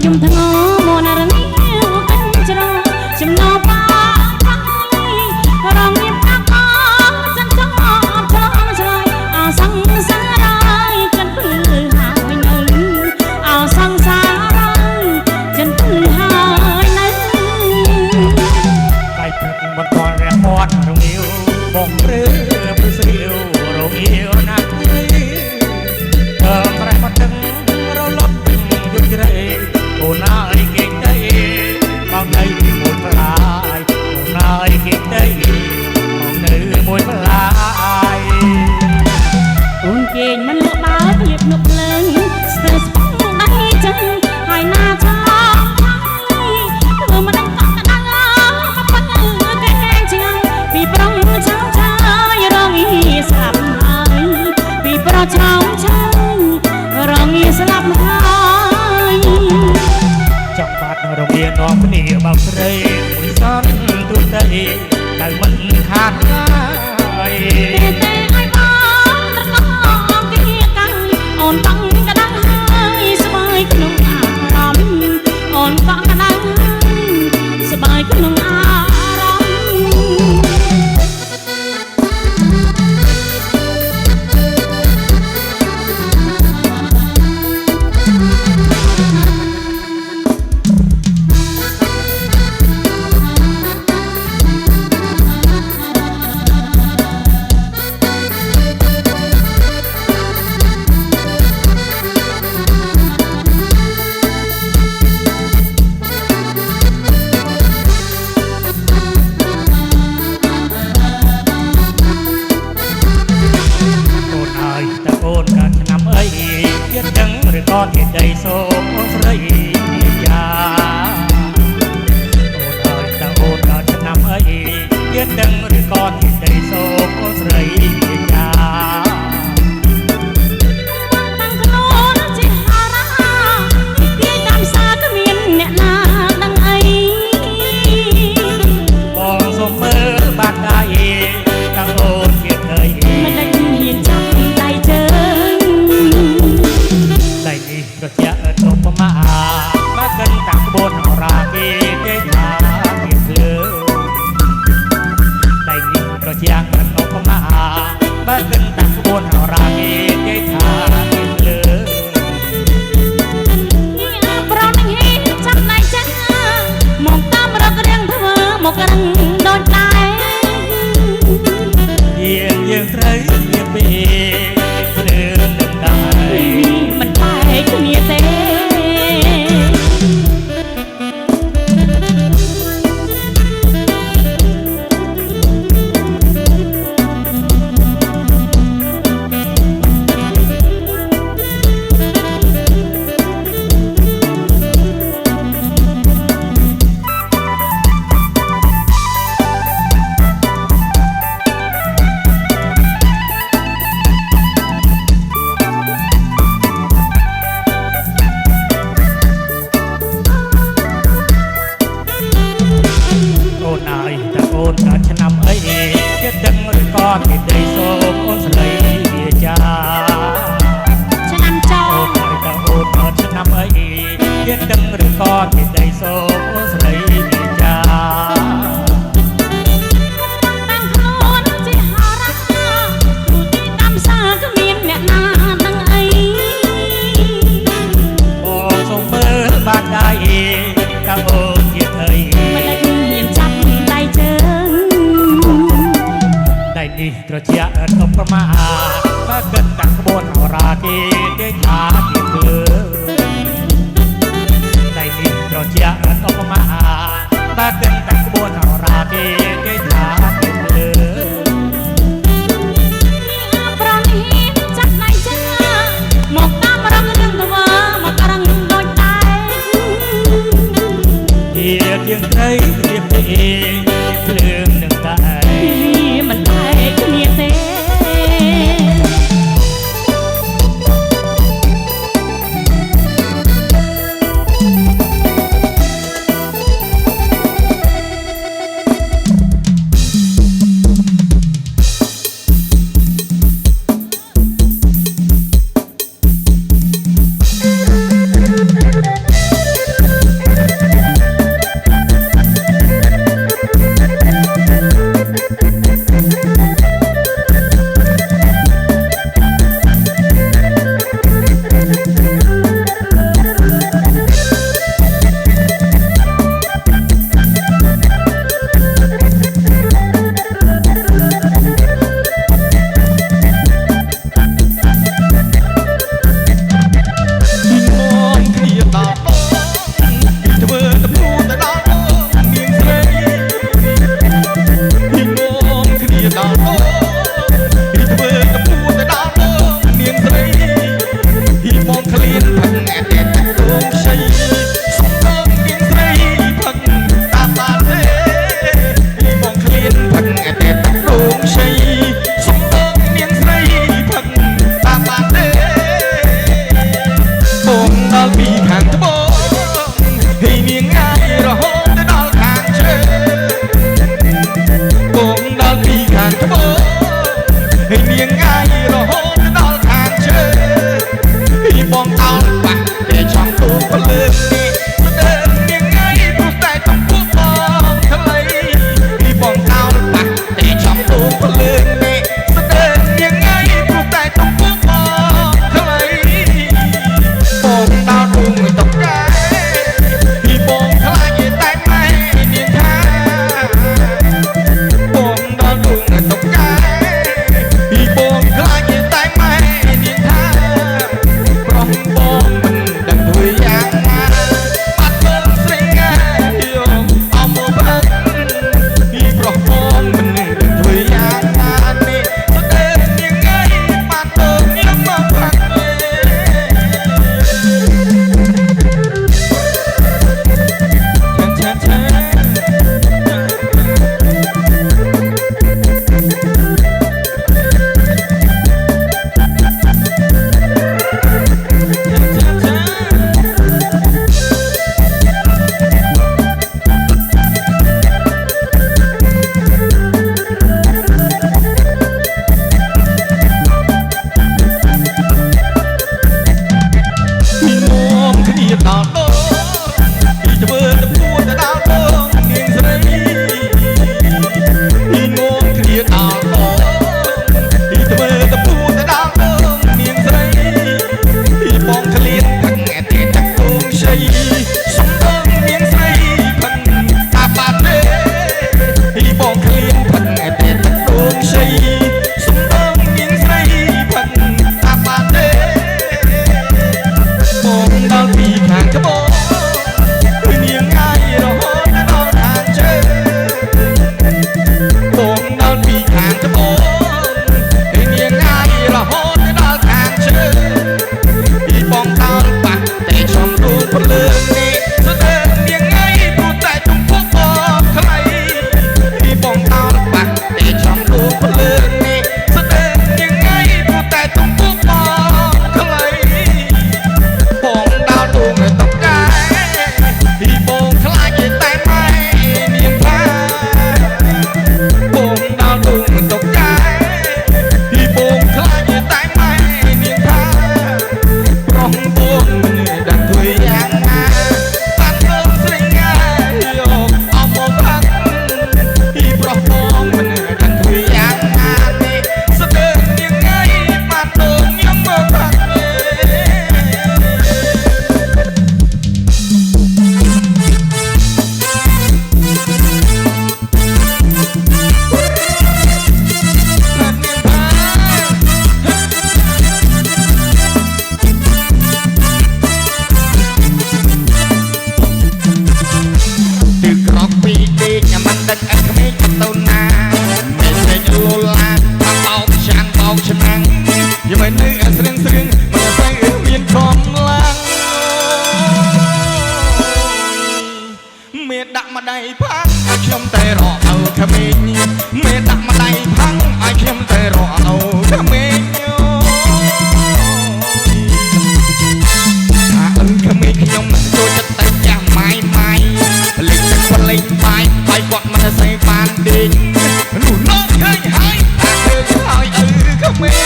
យំធ្ងមនរនីកាន់ច្រចំណោបារងៀបអាកចិនចងឆ្លងឆ្លើយអសង្សារយចិនពឺហើយនៅអសង្សារយចិនពឺហើយនៅកាយព្រឹកបន្តរះមាត់រងាវបងព្រឺព្រឺស្រាវរងាវណាស់ប្រែមកទឹករលត់យុជ្រេអូនអើយគេទៅបងនៅមួយផ្លាយអូនអើយគេទៅបងនៅមួយផ្លាយអូនគេងមិនលក់បើភ្លៀបងប់លើងស្ទើរស្ពងដៃចឹងហើយណាឆោធ្វើមិនដឹងកក់កដៅមកប៉ាក់គេជាងពីប្រុងឆោឆាយរងីស្លាប់ហើយពីប្រុងឆោឆារងីស្លាប់ហើយចង់បាត់រងានាំគ្នាបោកស្រីមួយសនទូទៅតែមិនខាតហើយទេឲ្យបងត្រកងគេកាន់អូនតាំងកដៅហើយស្បើយក្នុងអារម្មណ៍អូនកក់កដៅស្បើយក្នុងអារម្មណ៍អូនកើតឆ្នាំអីទៀតដឹងឬក៏ទីដីសូមអូនស្រីយ៉ាអូនហើយតើអូនកើតឆ្នាំអីទៀតដឹងឬក៏ទីដីសូមអូនស្រីយ៉ាតាំងខ្លួនជាហារាទីតាមសាគ្មានអ្នកណាដឹងអីបងសូមមើលបាត់ដៃតាំងអូនទៀតអីមិនដឹងហ៊ានចាប់ដៃជើងដៃនេះត្រជាក់ឧបមាបើកិនតាំងក្បួនអរាគេទេថាគេភ្លើដៃនេះត្រជាក់ឧបមាបើកិនតាំងក្បួនអរាគេទេថាគេភ្លើនេះអាប្រងនឹងហ៊ានចាប់ដៃចឹងមកតាមរករៀងធ្វើមករឹងដូចដែរយើងត្រូវជាពេលភ្លើនឹងដែរមិនបែកគ្នាទេ ដល់ពីខាងត្បូងហើយនាងងាយរហូតទៅដល់ខាងជើងបងដល់ពីខាងត្បូងហើយនាងងាយរហូតទៅដល់ខាងជើងពីបងអោនបាក់តែចង់ទូពលលើនេះស្ទើរនាងងាយព្រោះតែต้องពួកបងថ្លៃពីបងអោនបាក់តែចង់ទូពលលើនេះស្ទើរនាងងាយព្រោះតែต้องពួកបងថ្លៃបងដល់ទូមិនតកែពីបងខ្លាចតែម៉ែនាងថាបងដល់ទូមិនតកែពីបងខ្លាចតែម៉ែនាងថាប្រុសបងមិនដឹងធ្វើយ៉ាងណាបាត់មើលស្រីងាយអមមកព្រឹកពីប្រុសបងមិនដឹងធ្វើយ៉ាងណានេះស្ទើរនាងងាយបាត់ទៅខ្ញុំមកព្រឹកពីមុំគ្នាដល់ដងពីធ្វើទៅពួនទៅដល់ដងនាងស្រីពីងំគ្នាដល់ដងពីធ្វើទៅពួនទៅដល់ដងនាងស្រីពីបងក្លៀនផឹកតែទឹកគងជ័យសំដងនាងស្រីផឹកតាបាត់ទេពីបងក្លៀនផឹកតែទឹកគងជ័យសំដងនាងស្រីផឹកតាបាត់ទេបងដល់ពីខាងត្បូងគឺនាងងាយរហូតដល់ខាងជើងបងដល់ពីខាងត្បូងគឺនាងងាយរហូតដល់ខាងជើងពីបងដល់បាក់តែចំទូលពលលើនេះស្ទើរនាងងាយព្រោះតែទំពុកបងថ្លៃពីបងដល់បាក់តែចំទូលពលលើនេះស្ទើរនាងងាយព្រោះតែទំពុកបងថ្លៃបងដល់ទូងតកែពីបងខ្លាចតែម៉ែនាងថាបងដល់ទូងតកែពីបងខ្លាចតែម៉ែនាងថាប្រុសបងមិនដឹងធ្វើយ៉ាងណាបានមើលស្រីងាយអមមកផឹកពីប្រុសបងមិនដឹងធ្វើយ៉ាងណានេះស្ទើរនាងងាយបានទៅខ្ញុំមកផឹកtừ cropពីដេកញ៉ាំមិនដឹកអត់ក្មេងទៅណាតែស្រីលូឡាបោកចាំងបោកឆ្នាំងយមិននៅស្រៀងស្រៀងមិនស្អីមានកម្លាំងមេដាក់ម្ដាយផាំងឲ្យខ្ញុំតែរកเอาក្មេងមេដាក់ម្ដាយផាំងឲ្យខ្ញុំតែរកเอาក្មេងថាអឹងក្មេងខ្ញុំចូលចិត្តតែចាស់ម៉ាយម៉ាយលេងទឹកបលេងបាយហើយគាត់មិនស្អីបានដេកនោះលោកឃើញហើយថាឃើញហើយក្មេង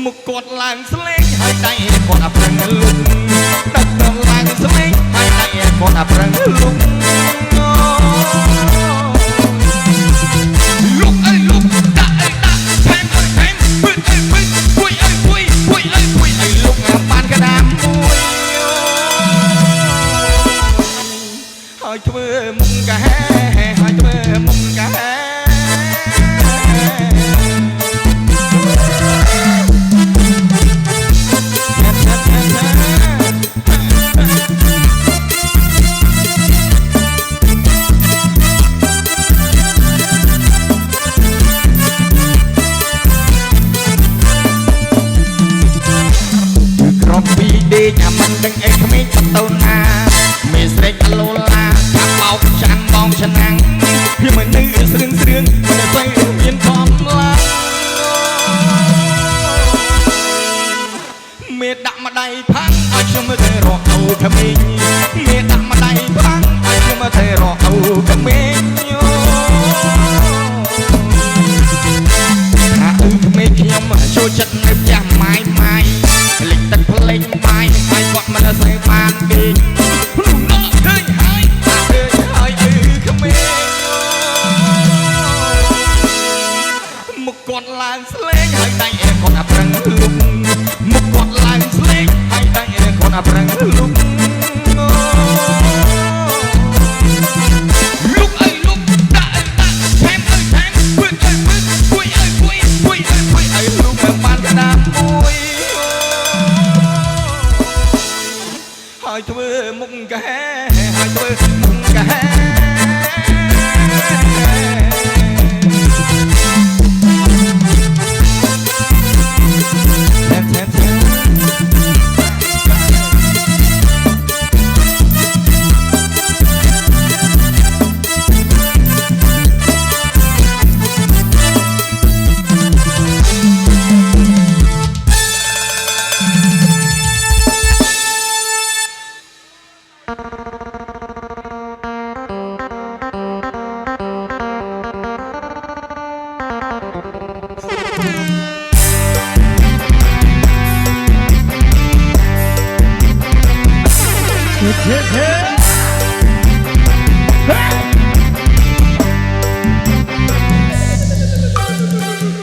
មុខគាត់ឡើងស្លេងហើយដៃគាត់អាប្រឹងលុកដឹកដល់ឡើងស្លេងហើយដៃគាត់អាប្រឹងលុកលុកអើយលុកដាក់អើយដាក់ថែមអើយថែមពឹកអើយពឹកពួយអើយពួយពួយអើយពួយអើយលុកបានកដាមមួយហើយធ្វើមុំកាហែហើយធ្វើមុំកាហែដេកអាមិនដឹងអីក្មេងទៅណាមេស្រេចឡូឡាថាបោកចាំងបងឆ្នាំងវាមិននៅស្រឿងស្រឿងមិនស្អីមានកំឡាំ មេដាក់ម្ដាយផាំងឲ្យខ្ញុំទៅរកអូក្មេងមេដាក់ម្ដាយផាំងឲ្យខ្ញុំទៅរកអូក្មេងថាអូក្មេងខ្ញុំចូលចិត្តនៅផ្ទះម៉ាយម៉ាយភ្លេចទឹកភ្លេចបាយហើយគាត់មិនស្អីបានពេកព្រោះនៅឃើញហើយអូក្មេងមុខគាត់ឡើងស្លេងហើយដៃគាត់អាប្រឹងលុកមុខគាត់ឡើងស្លេងហើយដៃគាត់អាប្រឹងលុកលុកអើយលុកដាក់ថែមអើយថែមព្រួយអើយព្រួយអើយព្រួយព្រួយអើយព្រួយអើយលុកមិនបានក្តាប់មួយហើយធ្វើមុខកែហើយធ្វើមុខកែเฮ้